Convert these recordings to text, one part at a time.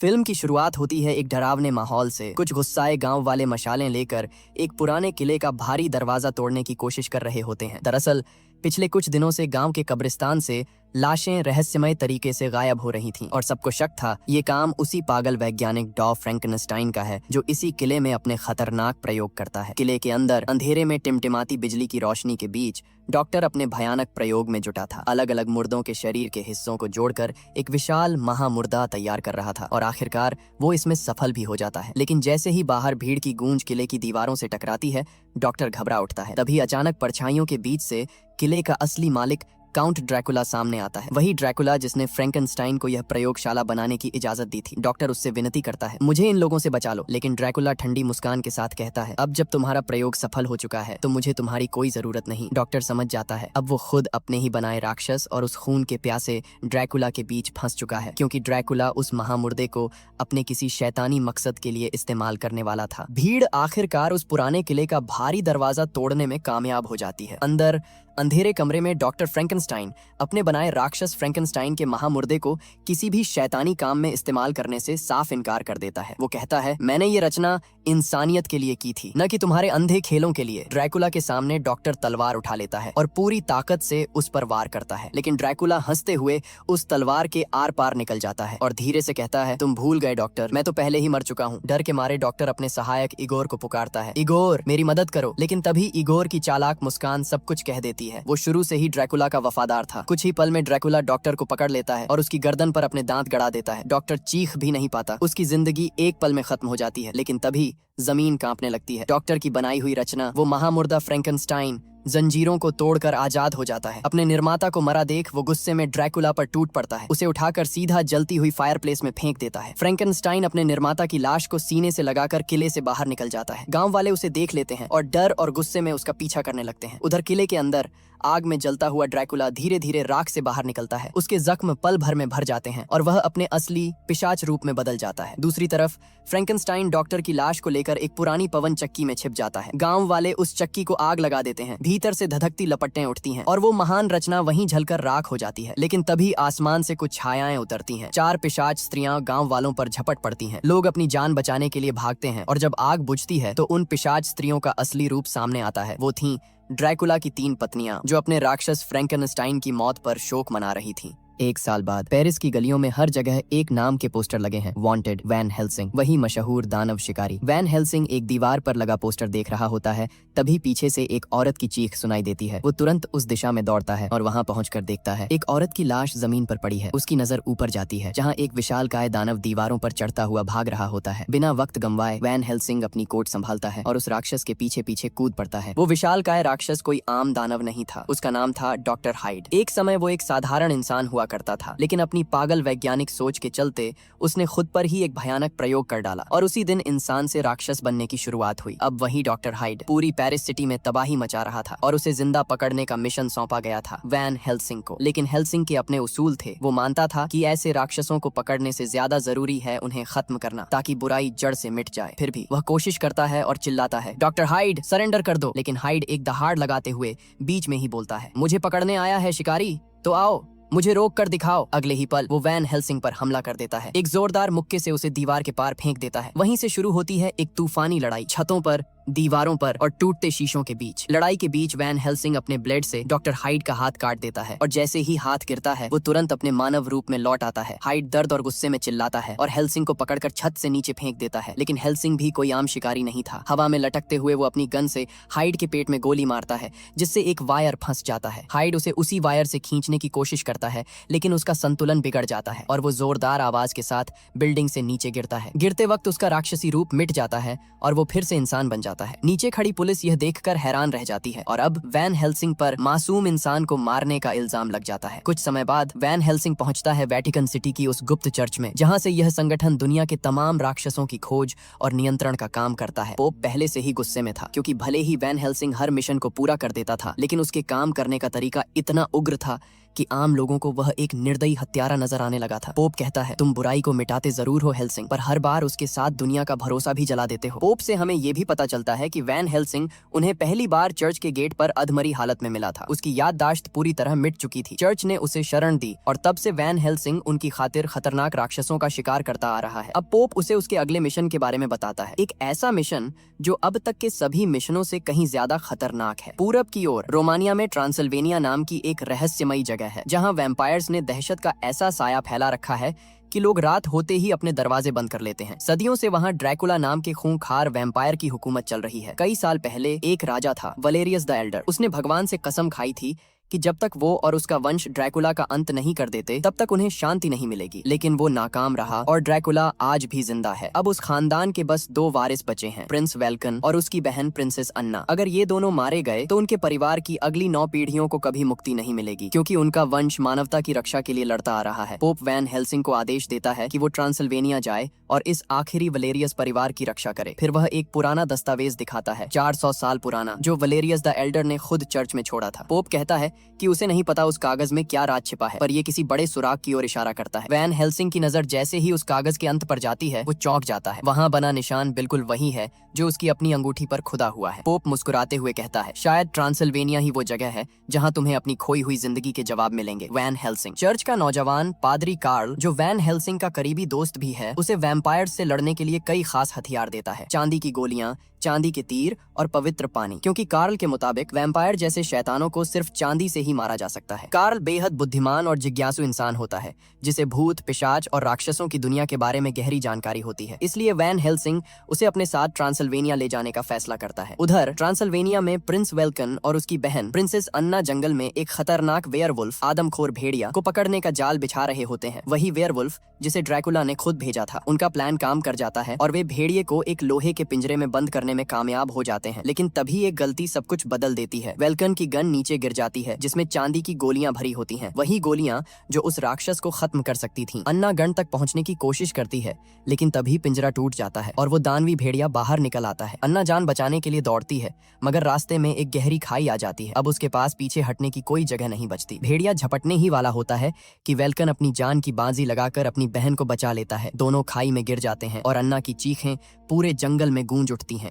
Film की शुरुआत होती है एक डरावने माहौल से। कुछ गुस्साए गांव वाले मशालें लेकर एक पुराने किले का भारी दरवाजा तोड़ने की कोशिश कर रहे होते हैं। दरअसल पिछले कुछ दिनों से गांव के कब्रिस्तान से लाशें रहस्यमय तरीके से गायब हो रही थीं और सबको शक था ये काम उसी पागल वैज्ञानिक डॉ फ्रैंकनस्टाइन का है जो इसी किले में अपने खतरनाक प्रयोग करता है। किले के अंदर अंधेरे में टिमटिमाती बिजली की रोशनी के बीच डॉक्टर अपने भयानक प्रयोग में जुटा था। अलग अलग मुर्दों के शरीर के हिस्सों को जोड़कर एक विशाल महामुर्दा तैयार कर रहा था और आखिरकार वो इसमें सफल भी हो जाता है। लेकिन जैसे ही बाहर भीड़ की गूंज किले की दीवारों से टकराती है, डॉक्टर घबरा उठता है। तभी अचानक परछाइयों के बीच से किले का असली मालिक काउंट ड्रैकुला सामने आता है। वही ड्रैकुला जिसने फ्रैंकनस्टाइन को यह प्रयोगशाला बनाने की इजाजत दी थी। डॉक्टर उससे विनती करता है, मुझे इन लोगों से बचा लो। लेकिन ड्रैकुला ठंडी मुस्कान के साथ कहता है, अब जब तुम्हारा प्रयोग सफल हो चुका है तो मुझे तुम्हारी कोई जरूरत नहीं। डॉक्टर समझ जाता है अब वो खुद अपने ही बनाए राक्षस और उस खून के प्यासे ड्रैकुला के बीच फंस चुका है, क्योंकि ड्रैकुला उस महामुर्दे को अपने किसी शैतानी मकसद के लिए इस्तेमाल करने वाला था। भीड़ आखिरकार उस पुराने किले का भारी दरवाजा तोड़ने में कामयाब हो जाती है। अंदर अंधेरे कमरे में डॉक्टर फ्रैंकनस्टाइन अपने बनाए राक्षस फ्रैंकनस्टाइन के महामुर्दे को किसी भी शैतानी काम में इस्तेमाल करने से साफ इनकार कर देता है। वो कहता है, मैंने ये रचना इंसानियत के लिए की थी, न कि तुम्हारे अंधे खेलों के लिए। ड्रैकुला के सामने डॉक्टर तलवार उठा लेता है और पूरी ताकत से उस पर वार करता है। लेकिन ड्रैकुला हंसते हुए उस तलवार के आर पार निकल जाता है और धीरे से कहता है, तुम भूल गए डॉक्टर, मैं तो पहले ही मर चुका हूँ। डर के मारे डॉक्टर अपने सहायक इगोर को पुकारता है, इगोर मेरी मदद करो। लेकिन तभी इगोर की चालाक मुस्कान सब कुछ कह देती है। वो शुरू से ही ड्रैकुला का वफादार था। कुछ ही पल में ड्रैकुला डॉक्टर को पकड़ लेता है और उसकी गर्दन पर अपने दांत गड़ा देता है। डॉक्टर चीख भी नहीं पाता। उसकी जिंदगी एक पल में खत्म हो जाती है। लेकिन तभी जमीन कांपने लगती है। डॉक्टर की बनाई हुई रचना, वो महामुर्दा फ्रैंकनस्टाइन, जंजीरों को तोड़कर आजाद हो जाता है। अपने निर्माता को मरा देख वो गुस्से में ड्रैकुला पर टूट पड़ता है। उसे उठाकर सीधा जलती हुई फायरप्लेस में फेंक देता है। फ्रैंकनस्टाइन अपने निर्माता की लाश को सीने से लगाकर किले से बाहर निकल जाता है। गांव वाले उसे देख लेते हैं और डर और गुस्से में उसका पीछा करने लगते हैं। उधर किले के अंदर आग में जलता हुआ ड्रैकुला धीरे धीरे राख से बाहर निकलता है। उसके जख्म पल भर में भर जाते हैं और वह अपने असली पिशाच रूप में बदल जाता है। दूसरी तरफ फ्रैंकनस्टाइन डॉक्टर की लाश को लेकर एक पुरानी पवन चक्की में छिप जाता है। गांव वाले उस चक्की को आग लगा देते हैं। भीतर से धधकती लपटें उठती हैं और वो महान रचना वहीं जलकर राख हो जाती है। लेकिन तभी आसमान से कुछ छायाएं उतरती हैं। 4 पिशाच स्त्रियां गांव वालों पर झपट पड़ती हैं। लोग अपनी जान बचाने के लिए भागते हैं और जब आग बुझती है तो उन पिशाच स्त्रियों का असली रूप सामने आता है। वो थीं ड्रैकुला की 3 पत्नियां, जो अपने राक्षस फ्रैंकनस्टाइन की मौत पर शोक मना रही थीं। 1 साल बाद पेरिस की गलियों में हर जगह एक नाम के पोस्टर लगे हैं, वांटेड वैन हेल्सिंग, वही मशहूर दानव शिकारी। वैन हेल्सिंग एक दीवार पर लगा पोस्टर देख रहा होता है। तभी पीछे से एक औरत की चीख सुनाई देती है। वो तुरंत उस दिशा में दौड़ता है और वहां पहुंचकर देखता है एक औरत की लाश जमीन पर पड़ी है। उसकी नजर ऊपर जाती है जहां एक विशालकाय दानव दीवारों पर चढ़ता हुआ भाग रहा होता है। बिना वक्त गंवाए वैन हेल्सिंग अपनी कोट संभालता है और उस राक्षस के पीछे पीछे कूद पड़ता है। वो विशालकाय राक्षस कोई आम दानव नहीं था। उसका नाम था डॉक्टर हाइड। एक समय वो एक साधारण इंसान हुआ करता था, लेकिन अपनी पागल वैज्ञानिक सोच के चलते उसने खुद पर ही एक भयानक प्रयोग कर डाला और उसी दिन इंसान से राक्षस बनने की शुरुआत हुई। अब वही डॉक्टर हाइड पूरी पेरिस सिटी में तबाही मचा रहा था और उसे जिंदा पकड़ने का मिशन सौंपा गया था वैन हेल्सिंग को। लेकिन हेल्सिंग के अपने उसूल थे। वो मानता था कि ऐसे राक्षसों को पकड़ने से ज्यादा जरूरी है उन्हें खत्म करना, ताकि बुराई जड़ से मिट जाए। फिर भी वह कोशिश करता है और चिल्लाता है, डॉक्टर हाइड सरेंडर कर दो। लेकिन हाइड एक दहाड़ लगाते हुए बीच में ही बोलता है, मुझे पकड़ने आया है शिकारी तो आओ, मुझे रोक कर दिखाओ। अगले ही पल वो वैन हेल्सिंग पर हमला कर देता है। एक जोरदार मुक्के से उसे दीवार के पार फेंक देता है। वहीं से शुरू होती है एक तूफानी लड़ाई, छतों पर, दीवारों पर और टूटते शीशों के बीच। लड़ाई के बीच वैन हेल्सिंग अपने ब्लेड से डॉक्टर हाइड का हाथ काट देता है और जैसे ही हाथ गिरता है वो तुरंत अपने मानव रूप में लौट आता है। हाइड दर्द और गुस्से में चिल्लाता है और हेल्सिंग को पकड़कर छत से नीचे फेंक देता है। लेकिन हेल्सिंग भी कोई आम शिकारी नहीं था। हवा में लटकते हुए वो अपनी गन से हाइड के पेट में गोली मारता है, जिससे एक वायर फंस जाता है। हाइड उसे उसी वायर से खींचने की कोशिश करता है, लेकिन उसका संतुलन बिगड़ जाता है और वो जोरदार आवाज के साथ बिल्डिंग से नीचे गिरता है। गिरते वक्त उसका राक्षसी रूप मिट जाता है और वो फिर से इंसान बन जाता है। नीचे खड़ी पुलिस यह देखकर हैरान रह जाती है और अब वैन हेल्सिंग पर मासूम इंसान को मारने का इल्जाम लग जाता है। कुछ समय बाद वैन हेल्सिंग पहुंचता है वेटिकन सिटी की उस गुप्त चर्च में, जहां से यह संगठन दुनिया के तमाम राक्षसों की खोज और नियंत्रण का काम करता है। पोप पहले से ही गुस्से में था, क्योंकि भले ही वैन हेल्सिंग हर मिशन को पूरा कर देता था, लेकिन उसके काम करने का तरीका इतना उग्र था कि आम लोगों को वह एक निर्दयी हत्यारा नजर आने लगा था। पोप कहता है, तुम बुराई को मिटाते जरूर हो हेल्सिंग, पर हर बार उसके साथ दुनिया का भरोसा भी जला देते हो। पोप से हमें यह भी पता चलता है कि वैन हेल्सिंग उन्हें पहली बार चर्च के गेट पर अधमरी हालत में मिला था। उसकी याददाश्त पूरी तरह मिट चुकी थी। चर्च ने उसे शरण दी और तब से वैन हेल्सिंग उनकी खातिर खतरनाक राक्षसों का शिकार करता आ रहा है। अब पोप उसे उसके अगले मिशन के बारे में बताता है, एक ऐसा मिशन जो अब तक के सभी मिशनों से कहीं ज्यादा खतरनाक है। पूरब की ओर रोमानिया में ट्रांसिल्वेनिया नाम की एक रहस्यमयी जगह है, जहां वैम्पायर्स ने दहशत का ऐसा साया फैला रखा है कि लोग रात होते ही अपने दरवाजे बंद कर लेते हैं। सदियों से वहां ड्रैकुला नाम के खूंखार वैम्पायर की हुकूमत चल रही है। कई साल पहले एक राजा था, वलेरियस द एल्डर। उसने भगवान से कसम खाई थी कि जब तक वो और उसका वंश ड्रैकुला का अंत नहीं कर देते तब तक उन्हें शांति नहीं मिलेगी। लेकिन वो नाकाम रहा और ड्रैकुला आज भी जिंदा है। अब उस खानदान के बस 2 वारिस बचे हैं, प्रिंस वेल्कन और उसकी बहन प्रिंसेस अन्ना। अगर ये दोनों मारे गए तो उनके परिवार की अगली 9 पीढ़ियों को कभी मुक्ति नहीं मिलेगी, क्योंकि उनका वंश मानवता की रक्षा के लिए लड़ता आ रहा है। पोप वैन हेल्सिंग को आदेश देता है कि वो ट्रांसिल्वेनिया जाए और इस आखिरी वलेरियस परिवार की रक्षा करे। फिर वह एक पुराना दस्तावेज दिखाता है, 400 साल पुराना, जो वलेरियस द एल्डर ने खुद चर्च में छोड़ा था। पोप कहता है कि उसे नहीं पता उस कागज में क्या राज छिपा है, पर ये किसी बड़े सुराग की ओर इशारा करता है। वैन हेल्सिंग की नजर जैसे ही उस कागज के अंत पर जाती है, वो चौंक जाता है। वहां बना निशान बिल्कुल वही है जो उसकी अपनी अंगूठी पर खुदा हुआ है। पोप मुस्कुराते हुए कहता है, शायद ट्रांसिल्वेनिया ही वो जगह है जहां तुम्हें अपनी खोई हुई जिंदगी के जवाब मिलेंगे। Van Helsing. चर्च का नौजवान पादरी कार्ल, जो वैन हेल्सिंग का करीबी दोस्त भी है, उसे वैम्पायर्स से लड़ने के लिए कई खास हथियार देता है, चांदी की गोलियां, चांदी के तीर और पवित्र पानी, क्योंकि कार्ल के मुताबिक वैम्पायर जैसे शैतानों को सिर्फ चांदी से ही मारा जा सकता है। कार्ल बेहद बुद्धिमान और जिज्ञासु इंसान होता है, जिसे भूत, पिशाच और राक्षसों की दुनिया के बारे में गहरी जानकारी होती है। इसलिए वैन हेल्सिंग उसे अपने साथ ट्रांसिल्वेनिया ले जाने का फैसला करता है। उधर ट्रांसिल्वेनिया में प्रिंस वेल्कन और उसकी बहन प्रिंसेस अन्ना जंगल में एक खतरनाक वेयरवुल्फ, आदमखोर भेड़िया, को पकड़ने का जाल बिछा रहे होते हैं। वही वेयरवुल्फ जिसे ड्रैकुला ने खुद भेजा था। उनका प्लान काम कर जाता है और वे भेड़िए को एक लोहे के पिंजरे में बंद करने में कामयाब हो जाते हैं। लेकिन तभी एक गलती सब कुछ बदल देती है। वेल्कन की गन नीचे गिर जाती है, जिसमें चांदी की गोलियां भरी होती हैं, वही गोलियां जो उस राक्षस को खत्म कर सकती थीं। अन्ना गन तक पहुंचने की कोशिश करती है, लेकिन तभी पिंजरा टूट जाता है और वो दानवी भेड़िया बाहर निकल आता है। अन्ना जान बचाने के लिए दौड़ती है, मगर रास्ते में एक गहरी खाई आ जाती है। अब उसके पास पीछे हटने की कोई जगह नहीं बचती। भेड़िया झपटने ही वाला होता है कि वेल्कन अपनी जान की बाजी लगाकर अपनी बहन को बचा लेता है। दोनों खाई में गिर जाते हैं और अन्ना की चीखें पूरे जंगल में गूंज उठती हैं।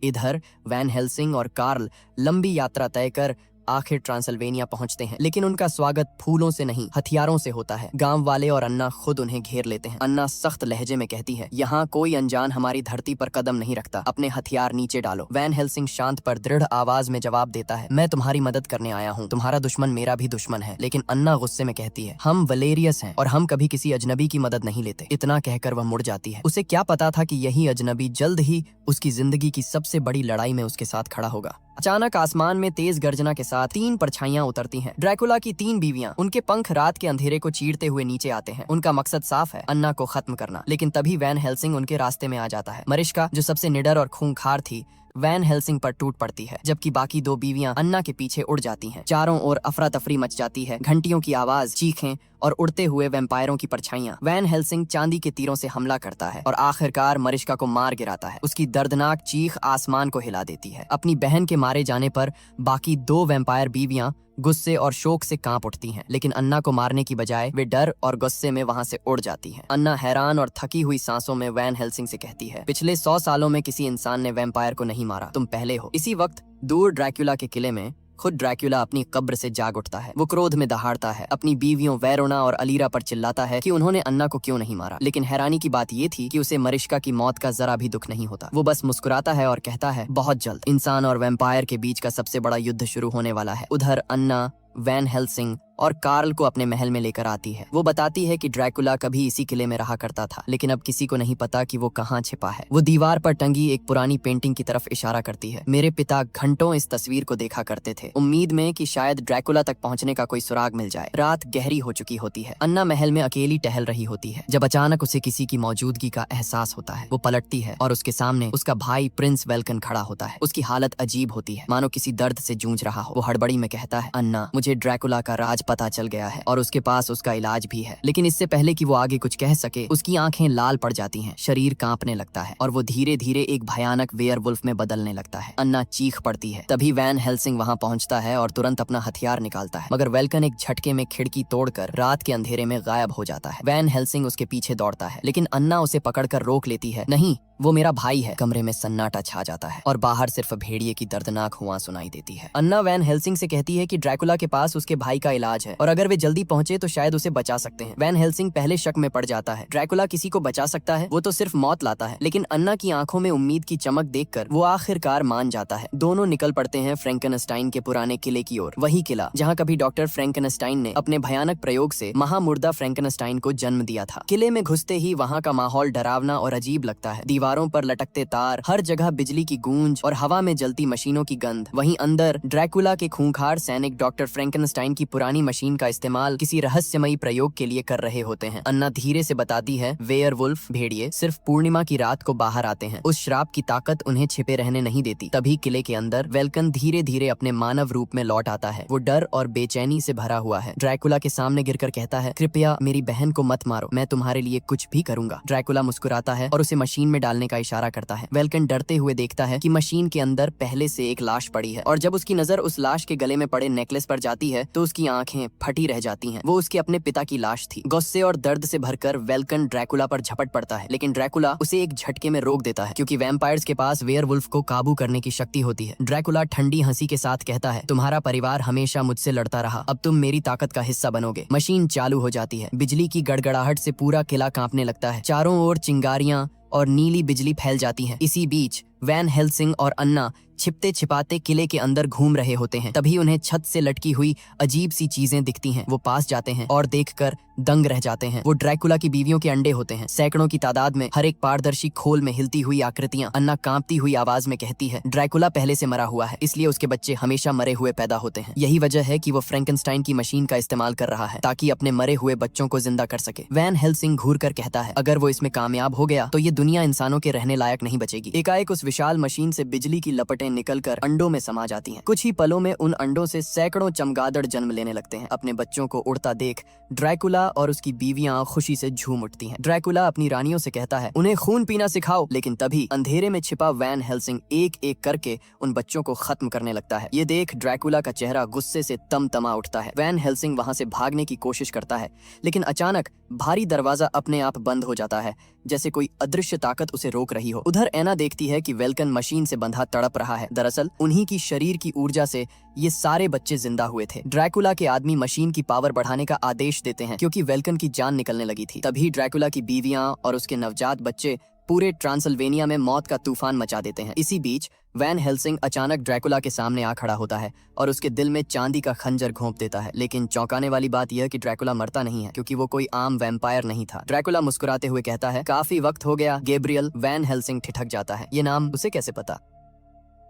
इधर वैन हेल्सिंग और कार्ल लंबी यात्रा तय कर आखिर ट्रांसिल्वेनिया पहुंचते हैं, लेकिन उनका स्वागत फूलों से नहीं, हथियारों से होता है। गांव वाले और अन्ना खुद उन्हें घेर लेते हैं। अन्ना सख्त लहजे में कहती है, यहाँ कोई अनजान हमारी धरती पर कदम नहीं रखता, अपने हथियार नीचे डालो। वैन हेल्सिंग शांत पर दृढ़ आवाज में जवाब देता है, मैं तुम्हारी मदद करने आया हूँ, तुम्हारा दुश्मन मेरा भी दुश्मन है। लेकिन अन्ना गुस्से में कहती है, हम वलेरियस हैं और हम कभी किसी अजनबी की मदद नहीं लेते। इतना कहकर वह मुड़ जाती है। उसे क्या पता था कि यही अजनबी जल्द ही उसकी जिंदगी की सबसे बड़ी लड़ाई में उसके साथ खड़ा होगा। अचानक आसमान में तेज गर्जना के साथ 3 परछाइयां उतरती हैं। ड्रैकुला की 3 बीवियां, उनके पंख रात के अंधेरे को चीरते हुए नीचे आते हैं। उनका मकसद साफ है, अन्ना को खत्म करना। लेकिन तभी वैन हेल्सिंग उनके रास्ते में आ जाता है। मरिश्का, जो सबसे निडर और खूंखार थी, वैन हेल्सिंग पर टूट पड़ती है, जबकि बाकी 2 बीवियां अन्ना के पीछे उड़ जाती हैं। चारों ओर अफरा तफरी मच जाती है, घंटियों की आवाज, चीखें और उड़ते हुए वैम्पायरों की परछाइयां। वैन हेल्सिंग चांदी के तीरों से हमला करता है और आखिरकार मरिश्का को मार गिराता है। उसकी दर्दनाक चीख आसमान को हिला देती है। अपनी बहन के मारे जाने पर बाकी 2 वैम्पायर बीवियां गुस्से और शोक से कांप उठती हैं, लेकिन अन्ना को मारने की बजाय वे डर और गुस्से में वहां से उड़ जाती हैं। अन्ना हैरान और थकी हुई सांसों में वैन हेल्सिंग से कहती है, पिछले 100 सालों में किसी इंसान ने वैम्पायर को नहीं मारा, तुम पहले हो। इसी वक्त दूर ड्रैकुला के किले में खुद ड्रैकुला अपनी कब्र से जाग उठता है। वो क्रोध में दहाड़ता है, अपनी बीवियों वेरोना और अलीरा पर चिल्लाता है कि उन्होंने अन्ना को क्यों नहीं मारा। लेकिन हैरानी की बात ये थी कि उसे मरिश्का की मौत का जरा भी दुख नहीं होता। वो बस मुस्कुराता है और कहता है, बहुत जल्द इंसान और वैम्पायर के बीच का सबसे बड़ा युद्ध शुरू होने वाला है। उधर अन्ना वैन हेल्सिंग और कार्ल को अपने महल में लेकर आती है। वो बताती है कि ड्रैकुला कभी इसी किले में रहा करता था, लेकिन अब किसी को नहीं पता कि वो कहाँ छिपा है। वो दीवार पर टंगी एक पुरानी पेंटिंग की तरफ इशारा करती है। मेरे पिता घंटों इस तस्वीर को देखा करते थे, उम्मीद में कि शायद ड्रैकुला तक पहुंचने का कोई सुराग मिल जाए। रात गहरी हो चुकी होती है। अन्ना महल में अकेली टहल रही होती है, जब अचानक उसे किसी की मौजूदगी का एहसास होता है। वो पलटती है और उसके सामने उसका भाई प्रिंस वेल्कन खड़ा होता है। उसकी हालत अजीब होती है, मानो किसी दर्द से जूझ रहा हो। वो हड़बड़ी में कहता है, अन्ना, मुझे ड्रैकुला का राज पता चल गया है और उसके पास उसका इलाज भी है। लेकिन इससे पहले कि वो आगे कुछ कह सके, उसकी आंखें लाल पड़ जाती हैं, शरीर कांपने लगता है और वो धीरे धीरे एक भयानक वेयरवुल्फ में बदलने लगता है। अन्ना चीख पड़ती है। तभी वैन हेल्सिंग वहां पहुंचता है और तुरंत अपना हथियार निकालता है, मगर वेल्कन एक झटके में खिड़की तोड़कर रात के अंधेरे में गायब हो जाता है। वैन हेल्सिंग उसके पीछे दौड़ता है, लेकिन अन्ना उसे पकड़कर रोक लेती है। नहीं, वो मेरा भाई है। कमरे में सन्नाटा छा जाता है और बाहर सिर्फ भेड़िए की दर्दनाक हुआ सुनाई देती है। अन्ना वैन हेल्सिंग से कहती है कि ड्रैकुला के पास उसके भाई का इलाज है और अगर वे जल्दी पहुंचे तो शायद उसे बचा सकते हैं। वैन हेल्सिंग पहले शक में पड़ जाता है, ड्रैकुला किसी को बचा सकता है, वो तो सिर्फ मौत लाता है। लेकिन अन्ना की आंखों में उम्मीद की चमक देखकर वो आखिरकार मान जाता है। दोनों निकल पड़ते हैं फ्रैंकेनस्टाइन के पुराने किले की ओर, वही किला जहाँ कभी डॉक्टर फ्रैंकेनस्टाइन ने अपने भयानक प्रयोग से महामुर्दा फ्रैंकेनस्टाइन को जन्म दिया था। किले में घुसते ही वहाँ का माहौल डरावना और अजीब लगता है। दीवारों पर लटकते तार, हर जगह बिजली की गूंज और हवा में जलती मशीनों की गंध। वहीं अंदर ड्रैकुला के खूंखार सैनिक डॉक्टर फ्रैंकेनस्टाइन की पुरानी मशीन का इस्तेमाल किसी रहस्यमयी प्रयोग के लिए कर रहे होते हैं। अन्ना धीरे से बताती है, वेयरवुल्फ भेड़िए सिर्फ पूर्णिमा की रात को बाहर आते हैं। उस श्राप की ताकत उन्हें छिपे रहने नहीं देती। तभी किले के अंदर वेल्कन धीरे धीरे अपने मानव रूप में लौट आता है। वो डर और बेचैनी से भरा हुआ है। ड्रैकुला के सामने गिरकर कहता है, कृपया मेरी बहन को मत मारो, मैं तुम्हारे लिए कुछ भी करूंगा। ड्रैकुला मुस्कुराता है और उसे मशीन में डालने का इशारा करता है। वेल्कन डरते हुए देखता है कि मशीन के अंदर पहले से एक लाश पड़ी है और जब उसकी नजर उस लाश के गले में पड़े नेकलेस पर जाती है तो उसकी आंखें फटी रह जाती हैं। वो उसके अपने पिता की लाश थी। गुस्से और दर्द से भरकर वेल्कन ड्रैकुला पर झपट पड़ता है, लेकिन ड्रैकुला उसे एक झटके में रोक देता है क्योंकि वैम्पायर्स के पास वेयरवुल्फ को काबू करने की शक्ति होती है। ड्रैकुला ठंडी हंसी के साथ कहता है, तुम्हारा परिवार हमेशा मुझसे लड़ता रहा, अब तुम मेरी ताकत का हिस्सा बनोगे। मशीन चालू हो जाती है। बिजली की गड़गड़ाहट से पूरा किला कांपने लगता है। चारों ओर चिंगारियां और नीली बिजली फैल जाती हैं। इसी बीच वैन हेल्सिंग और अन्ना छिपते छिपाते किले के अंदर घूम रहे होते हैं। तभी उन्हें छत से लटकी हुई अजीब सी चीजें दिखती हैं। वो पास जाते हैं और देखकर दंग रह जाते हैं। वो ड्रैकुला की बीवियों के अंडे होते हैं, सैकड़ों की तादाद में, हर एक पारदर्शी खोल में हिलती हुई आकृतियां। अन्ना कांपती हुई आवाज में कहती है, ड्रैकुला पहले से मरा हुआ है, इसलिए उसके बच्चे हमेशा मरे हुए पैदा होते हैं। यही वजह है कि वो फ्रैंकेनस्टाइन की मशीन का इस्तेमाल कर रहा है ताकि अपने मरे हुए बच्चों को जिंदा कर सके। वैन हेल्सिंग घूर कर कहता है, अगर वो इसमें कामयाब हो गया तो ये दुनिया इंसानों के रहने लायक नहीं बचेगी। एकाएक उस विशाल मशीन से बिजली की लपटें निकलकर अंडों में समा जाती हैं। कुछ ही पलों में उन अंडों से सैकड़ों चमगादड़ जन्म लेने लगते हैं। अपने बच्चों को उड़ता देख ड्रैकुला और उसकी बीवियां खुशी से झूम उठती हैं। ड्रैकुला अपनी रानियों से कहता है, उन्हें खून पीना सिखाओ, लेकिन तभी अंधेरे में छिपा वैन हेल्सिंग एक एक करके उन बच्चों को खत्म करने लगता है। ये देख ड्रैकुला का चेहरा गुस्से से तमतमा उठता है। वैन हेल्सिंग वहां से भागने की कोशिश करता है, लेकिन अचानक भारी दरवाजा अपने आप बंद हो जाता है, जैसे कोई अदृश्य ताकत उसे रोक रही हो। उधर एना देखती है कि वेल्कन मशीन से बंधा तड़प रहा है। दरअसल उन्हीं की शरीर की ऊर्जा से ये सारे बच्चे जिंदा हुए थे। ड्रैकुला के आदमी मशीन की पावर बढ़ाने का आदेश देते हैं क्योंकि वेल्कन की जान निकलने लगी थी। तभी ड्रैकुला की बीवियां और उसके नवजात बच्चे पूरे ट्रांसल्वेनिया में मौत का तूफान मचा देते हैं। इसी बीच वैन हेल्सिंग अचानक ड्रैकुला के सामने आ खड़ा होता है और उसके दिल में चांदी का खंजर घोंप देता है। लेकिन चौंकाने वाली बात यह कि ड्रैकुला मरता नहीं है क्योंकि वो कोई आम वैम्पायर नहीं था। ड्रैकुला मुस्कुराते हुए कहता है, काफी वक्त हो गया गैब्रियल। वैन हेल्सिंग ठिठक जाता है, ये नाम उसे कैसे पता?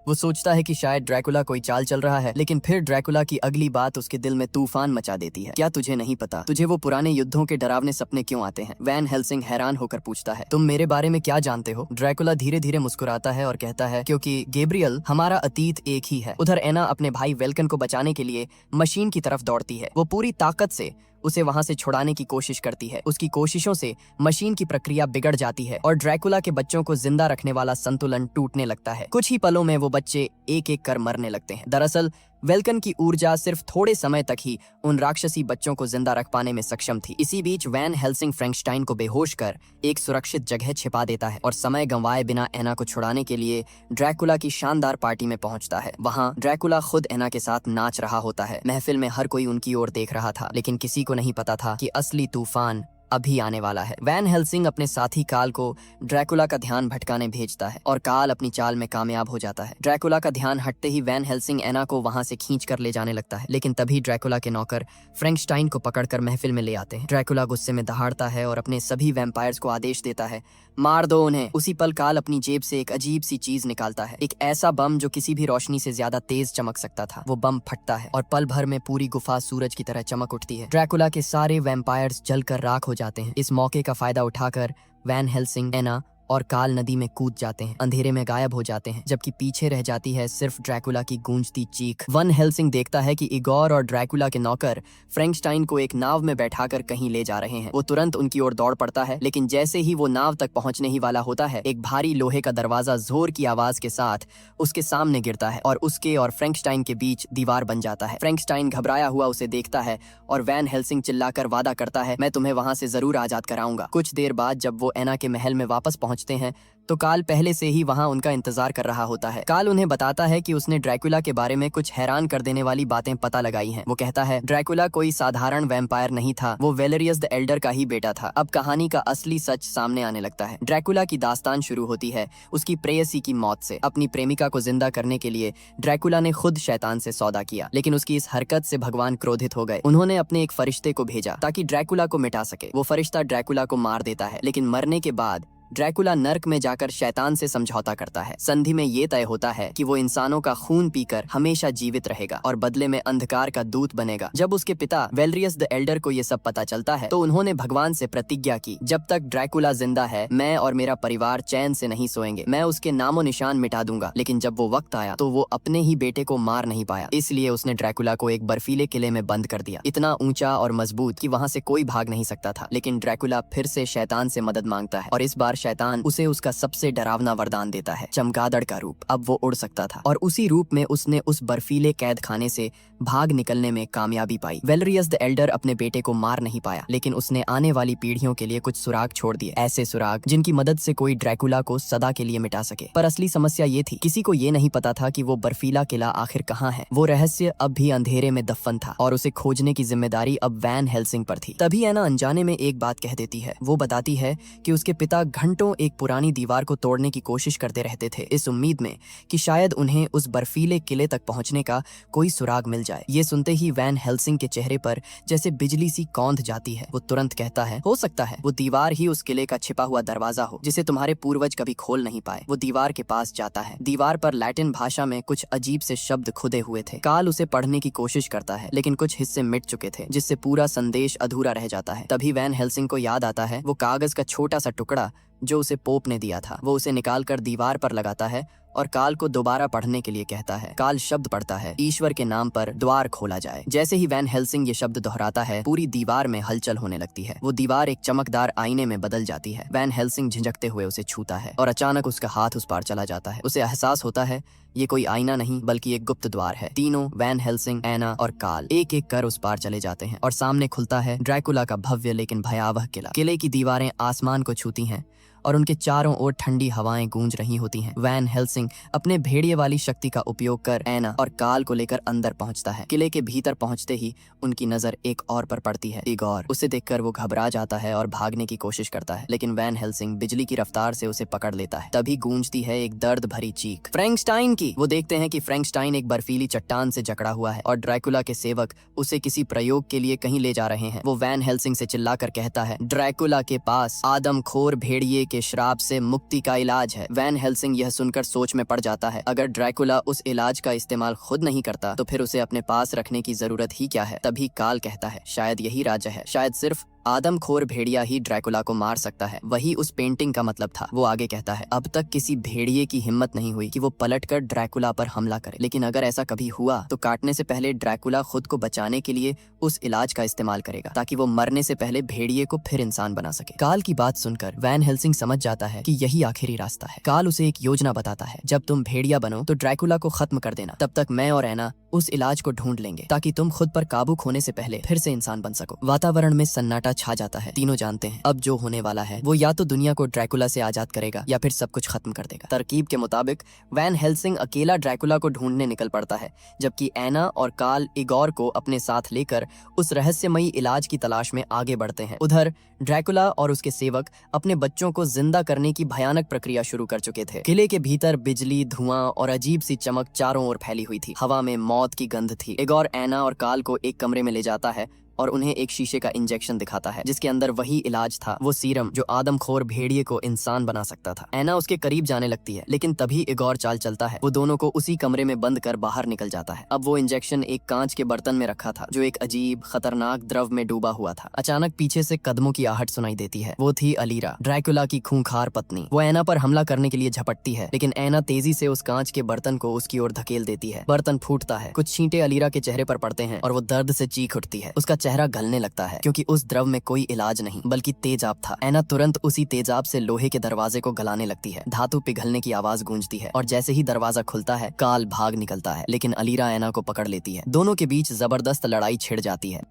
वो सोचता है कि शायद ड्रैकुला कोई चाल चल रहा है, लेकिन फिर ड्रैकुला की अगली बात उसके दिल में तूफान मचा देती है। क्या तुझे नहीं पता तुझे वो पुराने युद्धों के डरावने सपने क्यों आते हैं? वैन हेल्सिंग हैरान होकर पूछता है, तुम मेरे बारे में क्या जानते हो? ड्रैकुला धीरे धीरे मुस्कुराता है और कहता है, क्योंकि गैब्रियल, हमारा अतीत एक ही है। उधर एना अपने भाई वेल्कन को बचाने के लिए मशीन की तरफ दौड़ती है। वो पूरी ताकत से उसे वहां से छुड़ाने की कोशिश करती है। उसकी कोशिशों से मशीन की प्रक्रिया बिगड़ जाती है और ड्रैकुला के बच्चों को जिंदा रखने वाला संतुलन टूटने लगता है। कुछ ही पलों में वो बच्चे एक एक कर मरने लगते हैं। दरअसल वेल्कन की ऊर्जा सिर्फ थोड़े समय तक ही उन राक्षसी बच्चों को जिंदा रख पाने में सक्षम थी। इसी बीच वैन हेल्सिंग फ्रैंकस्टाइन को बेहोश कर एक सुरक्षित जगह छिपा देता है और समय गंवाए बिना एना को छुड़ाने के लिए ड्रैकुला की शानदार पार्टी में पहुंचता है। वहां ड्रैकुला खुद एना के साथ नाच रहा होता है। महफिल में हर कोई उनकी ओर देख रहा था, लेकिन किसी को नहीं पता था कि असली तूफान अभी आने वाला है। वैन हेल्सिंग अपने साथी काल को ड्रैकुला का ध्यान भटकाने भेजता है और काल अपनी चाल में कामयाब हो जाता है। ड्रैकुला का ध्यान हटते ही वैन हेल्सिंग एना को वहां से खींच कर ले जाने लगता है, लेकिन तभी ड्रैकुला के नौकर फ्रैंकस्टाइन को पकड़कर महफिल में ले आते हैं। ड्रैकुला गुस्से में दहाड़ता है और अपने सभी वैम्पायर्स को आदेश देता है, मार दो उन्हें। उसी पल काल अपनी जेब से एक अजीब सी चीज निकालता है, एक ऐसा बम जो किसी भी रोशनी से ज्यादा तेज चमक सकता था। वो बम फटता है और पल भर में पूरी गुफा सूरज की तरह चमक उठती है। ड्रैकुला के सारे वैम्पायर्स जलकर राख हो जाते हैं। इस मौके का फायदा उठाकर वैन हेल्सिंग, एना और काल नदी में कूद जाते हैं, अंधेरे में गायब हो जाते हैं, जबकि पीछे रह जाती है सिर्फ ड्रैकुला की गूंजती चीख। वन हेल्सिंग देखता है कि इगोर और ड्रैकुला के नौकर फ्रैंकस्टाइन को एक नाव में बैठाकर कहीं ले जा रहे हैं। वो तुरंत उनकी ओर दौड़ पड़ता है, लेकिन जैसे ही वो नाव तक पहुंचने ही वाला होता है, एक भारी लोहे का दरवाजा जोर की आवाज के साथ उसके सामने गिरता है और उसके और फ्रैंकस्टाइन के बीच दीवार बन जाता है। फ्रैंकस्टाइन घबराया हुआ उसे देखता है और वैन हेल्सिंग चिल्लाकर वादा करता है, मैं तुम्हें वहां से जरूर आजाद कराऊंगा। कुछ देर बाद जब वो एना के महल में वापस पहुंचते हैं तो काल पहले से ही वहां उनका इंतजार कर रहा होता है। काल उन्हें बताता है कि उसने ड्रैकुला के बारे में कुछ हैरान कर देने वाली बातें पता लगाई हैं। वो कहता है, ड्रैकुला कोई साधारण वैम्पायर नहीं था, वो वेलेरियस द एल्डर का ही बेटा था। अब कहानी का असली सच सामने आने लगता है। ड्रैकुला की दास्तान शुरू होती है उसकी प्रेयसी की मौत से। अपनी प्रेमिका को जिंदा करने के लिए ड्रैकुला ने खुद शैतान से सौदा किया, लेकिन उसकी इस हरकत से भगवान क्रोधित हो गए। उन्होंने अपने एक फरिश्ते को भेजा ताकि ड्रैकुला को मिटा सके। वो फरिश्ता ड्रैकुला को मार देता है, लेकिन मरने के बाद ड्रैकुला नर्क में जाकर शैतान से समझौता करता है। संधि में ये तय होता है कि वो इंसानों का खून पीकर हमेशा जीवित रहेगा और बदले में अंधकार का दूत बनेगा। जब उसके पिता वेलरियस द एल्डर को ये सब पता चलता है तो उन्होंने भगवान से प्रतिज्ञा की, जब तक ड्रैकुला जिंदा है मैं और मेरा परिवार चैन से नहीं सोएंगे, मैं उसके नामो निशान मिटा दूंगा। लेकिन जब वो वक्त आया तो वो अपने ही बेटे को मार नहीं पाया, इसलिए उसने ड्रैकुला को एक बर्फीले किले में बंद कर दिया, इतना ऊंचा और मजबूत कि वहां से कोई भाग नहीं सकता था। लेकिन ड्रैकुला फिर से शैतान से मदद मांगता है और इस बार शैतान उसे उसका सबसे डरावना वरदान देता है, चमगादड़ का रूप। अब वो उड़ सकता था और उसी रूप में उसने उस बर्फीले कैद खाने से भाग निकलने में कामयाबी पाई। वेलरियस द एल्डर अपने बेटे को मार नहीं पाया, लेकिन उसने आने वाली पीढ़ियों के लिए कुछ सुराग छोड़ दिए, ऐसे सुराग जिनकी मदद से कोई ड्रैकुला को सदा के लिए मिटा सके। पर असली समस्या ये थी, किसी को ये नहीं पता था कि वो बर्फीला किला आखिर कहाँ है। वो रहस्य अब भी अंधेरे में दफन था और उसे खोजने की जिम्मेदारी अब वैन हेल्सिंग पर थी। तभी एना अनजाने में एक बात कह देती है। वो बताती है कि उसके पिता घंटों एक पुरानी दीवार को तोड़ने की कोशिश करते रहते थे, इस उम्मीद में कि शायद उन्हें उस बर्फीले किले तक पहुंचने का कोई सुराग मिल जाए। ये सुनते ही वैन हेल्सिंग के चेहरे पर जैसे बिजली सी कौंध जाती है। वो तुरंत कहता है, हो सकता है वो दीवार ही उस किले का छिपा हुआ दरवाजा हो जिसे तुम्हारे पूर्वज कभी खोल नहीं पाए। वो दीवार के पास जाता है। दीवार पर लैटिन भाषा में कुछ अजीब से शब्द खुदे हुए थे। काल उसे पढ़ने की कोशिश करता है, लेकिन कुछ हिस्से मिट चुके थे, जिससे पूरा संदेश अधूरा रह जाता है। तभी वैन हेल्सिंग को याद आता है वो कागज का छोटा सा टुकड़ा जो उसे पोप ने दिया था। वो उसे निकालकर दीवार पर लगाता है और काल को दोबारा पढ़ने के लिए कहता है। काल शब्द पढ़ता है, ईश्वर के नाम पर द्वार खोला जाए। जैसे ही वैन हेल्सिंग ये शब्द दोहराता है, पूरी दीवार में हलचल होने लगती है। वो दीवार एक चमकदार आईने में बदल जाती है। वैन हेल्सिंग झिझकते हुए उसे छूता है और अचानक उसका हाथ उस पार चला जाता है। उसे एहसास होता है ये कोई आईना नहीं बल्कि एक गुप्त द्वार है। तीनों, वैन हेल्सिंग, एना और काल, एक एक कर उस पार चले जाते हैं और सामने खुलता है ड्रैकुला का भव्य लेकिन भयावह किला। किले की दीवारें आसमान को छूती हैं और उनके चारों ओर ठंडी हवाएं गूंज रही होती हैं। वैन हेल्सिंग अपने भेड़िए वाली शक्ति का उपयोग कर एना और काल को लेकर अंदर पहुंचता है। किले के भीतर पहुंचते ही उनकी नजर एक और पर पड़ती है, इगोर। उसे देखकर वो घबरा जाता है और भागने की कोशिश करता है, लेकिन वैन हेल्सिंग बिजली की रफ्तार से उसे पकड़ लेता है। तभी गूंजती है एक दर्द भरी चीख, फ्रैंकस्टाइन की। वो देखते हैं कि फ्रैंकस्टाइन एक बर्फीली चट्टान से जकड़ा हुआ है और ड्रैकुला के सेवक उसे किसी प्रयोग के लिए कहीं ले जा रहे हैं। वो वैन हेल्सिंग से चिल्लाकर कहता है, ड्रैकुला के पास आदमखोर भेड़िए के श्राप से मुक्ति का इलाज है। वैन हेल्सिंग यह सुनकर सोच में पड़ जाता है, अगर ड्रैकुला उस इलाज का इस्तेमाल खुद नहीं करता तो फिर उसे अपने पास रखने की जरूरत ही क्या है। तभी काल कहता है, शायद यही राज है, शायद सिर्फ आदमखोर भेड़िया ही ड्रैकुला को मार सकता है। वही उस पेंटिंग का मतलब था। वो आगे कहता है, अब तक किसी भेड़िए की हिम्मत नहीं हुई कि वो पलटकर ड्रैकुला पर हमला करे, लेकिन अगर ऐसा कभी हुआ तो काटने से पहले ड्रैकुला खुद को बचाने के लिए उस इलाज का इस्तेमाल करेगा, ताकि वो मरने से पहले भेड़िए को फिर इंसान बना सके। काल की बात सुनकर वैन हेल्सिंग समझ जाता है कि यही आखिरी रास्ता है। काल उसे एक योजना बताता है, जब तुम भेड़िया बनो तो ड्रैकुला को खत्म कर देना, तब तक मैं और एना उस इलाज को ढूंढ लेंगे ताकि तुम खुद पर काबू खोने से पहले फिर से इंसान बन सको। वातावरण में सन्नाटा छा जाता है। तीनों जानते हैं अब जो होने वाला है वो या तो दुनिया को ड्रैकुला से आजाद करेगा या फिर सब कुछ खत्म कर देगा। तरकीब के मुताबिक वैन हेल्सिंग अकेला ड्रैकुला को ढूंढने निकल पड़ता है, जबकि एना और काल इगोर को अपने साथ लेकर उस रहस्यमयी इलाज की तलाश में आगे बढ़ते हैं। उधर ड्रैकुला और उसके सेवक अपने बच्चों को जिंदा करने की भयानक प्रक्रिया शुरू कर चुके थे। किले के भीतर बिजली, धुआं और अजीब सी चमक चारों ओर फैली हुई थी। हवा में मौत की गंध थी। इगोर एना और काल को एक कमरे में ले जाता है और उन्हें एक शीशे का इंजेक्शन दिखाता है जिसके अंदर वही इलाज था, वो सीरम जो आदमखोर भेड़िए को इंसान बना सकता था। एना उसके करीब जाने लगती है, लेकिन तभी इगोर चाल चलता है। वो दोनों को उसी कमरे में बंद कर बाहर निकल जाता है। अब वो इंजेक्शन एक कांच के बर्तन में रखा था जो एक अजीब खतरनाक द्रव में डूबा हुआ था। अचानक पीछे से कदमों की आहट सुनाई देती है। वो थी अलीरा, ड्रैकुला की खूंखार पत्नी। वो एना पर हमला करने के लिए झपटती है, लेकिन एना तेजी से उस कांच के बर्तन को उसकी ओर धकेल देती है। बर्तन फूटता है, कुछ छींटे अलीरा के चेहरे पर पड़ते हैं और वो दर्द से चीख उठती है। उसका चेहरा गलने लगता है क्योंकि उस द्रव में कोई इलाज नहीं बल्कि तेजाब था। एना तुरंत उसी तेजाब से लोहे के दरवाजे को गलाने लगती है। धातु पिघलने की आवाज गूंजती है और जैसे ही दरवाजा खुलता है काल भाग निकलता है, लेकिन अलीरा एना को पकड़ लेती है। दोनों के बीच जबरदस्त लड़ाई छिड़ जाती है।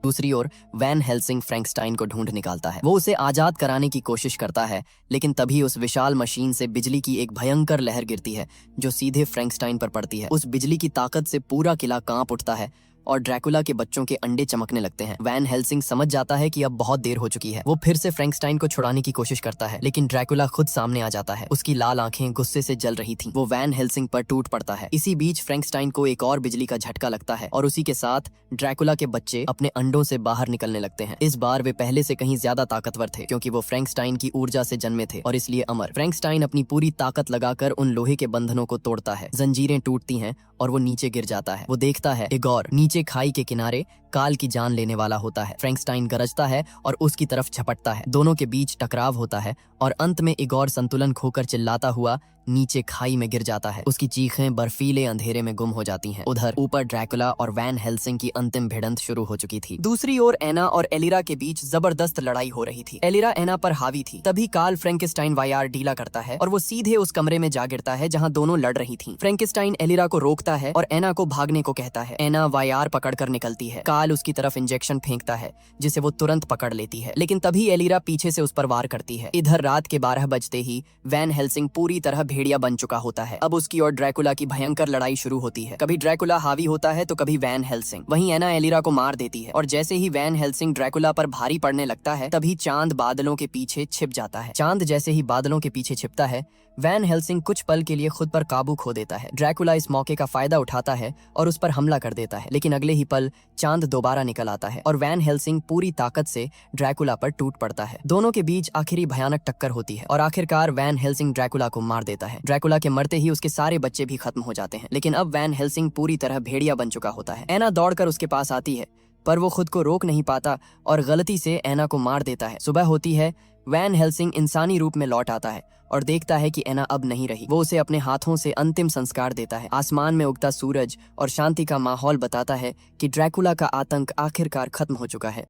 दूसरी ओर वैन हेल्सिंग फ्रैंकस्टाइन को ढूंढ निकालता है। वो उसे आजाद कराने की कोशिश करता है, लेकिन तभी उस विशाल मशीन से बिजली की एक भयंकर लहर गिरती है जो सीधे फ्रैंकस्टाइन पर पड़ती है। उस बिजली की ताकत से पूरा किला कांप उठता है और ड्रैकुला के बच्चों के अंडे चमकने लगते हैं। वैन हेल्सिंग समझ जाता है कि अब बहुत देर हो चुकी है। वो फिर से फ्रैंकस्टाइन को छुड़ाने की कोशिश करता है, लेकिन ड्रैकुला खुद सामने आ जाता है। उसकी लाल आंखें गुस्से से जल रही थीं। वो वैन हेल्सिंग पर टूट पड़ता है। इसी बीच फ्रैंकस्टाइन को एक और बिजली का झटका लगता है और उसी के साथ ड्रैकुला के बच्चे अपने अंडों से बाहर निकलने लगते हैं। इस बार वे पहले से कहीं ज्यादा ताकतवर थे क्योंकि वो फ्रैंकस्टाइन की ऊर्जा से जन्मे थे और इसलिए अमर। फ्रैंकस्टाइन अपनी पूरी ताकत लगाकर उन लोहे के बंधनों को तोड़ता है। जंजीरें टूटती हैं और वो नीचे गिर जाता है। वो देखता है इगोर नीचे खाई के किनारे काल की जान लेने वाला होता है। फ्रैंकस्टाइन गरजता है और उसकी तरफ झपटता है। दोनों के बीच टकराव होता है और अंत में इगोर संतुलन खोकर चिल्लाता हुआ नीचे खाई में गिर जाता है। उसकी चीखें बर्फीले अंधेरे में गुम हो जाती हैं। उधर ऊपर ड्रैकुला और वैन हेल्सिंग की अंतिम भिड़ंत शुरू हो चुकी थी। दूसरी ओर एना और एलिरा के बीच जबरदस्त लड़ाई हो रही थी। एलिरा एना पर हावी थी। तभी काल फ्रैंकेस्टाइन वायार ढीला करता है और वो सीधे उस कमरे में जा गिरता है जहां दोनों लड़ रही थीं। फ्रैंकेस्टाइन एलिरा को रोकता है और एना को भागने को कहता है। एना वायार पकड़कर निकलती है। काल उसकी तरफ इंजेक्शन फेंकता है जिसे वो तुरंत पकड़ लेती है, लेकिन तभी एलिरा पीछे से उस पर वार करती है। इधर रात के 12 बजते ही वैन हेल्सिंग पूरी तरह भेड़िया बन चुका होता है। अब उसकी और ड्रैकुला की भयंकर लड़ाई शुरू होती है। कभी ड्रैकुला हावी होता है तो कभी वैन हेल्सिंग। वहीं एना एलिरा को मार देती है और जैसे ही वैन हेल्सिंग ड्रैकुला पर भारी पड़ने लगता है तभी चांद बादलों के पीछे छिप जाता है। चांद जैसे ही बादलों के पीछे छिपता है वैन हेल्सिंग कुछ पल के लिए खुद पर काबू खो देता है। ड्रैकुला इस मौके का फायदा उठाता है और उस पर हमला कर देता है, लेकिन अगले ही पल चांद दोबारा निकल आता है और वैन हेल्सिंग पूरी ताकत से ड्रैकुला पर टूट पड़ता है। दोनों के बीच आखिरी भयानक टक्कर होती है और आखिरकार वैन हेल्सिंग ड्रैकुला को मार देता है। ड्रैकुला के मरते ही उसके सारे बच्चे भी खत्म हो जाते हैं, लेकिन अब वैन हेल्सिंग पूरी तरह भेड़िया बन चुका होता है। एना दौड़कर उसके पास आती है पर वो खुद को रोक नहीं पाता और गलती से एना को मार देता है। सुबह होती है। वैन हेल्सिंग इंसानी रूप में लौट आता है और देखता है कि एना अब नहीं रही। वो उसे अपने हाथों से अंतिम संस्कार देता है। आसमान में उगता सूरज और शांति का माहौल बताता है कि ड्रैकुला का आतंक आखिरकार खत्म हो चुका है।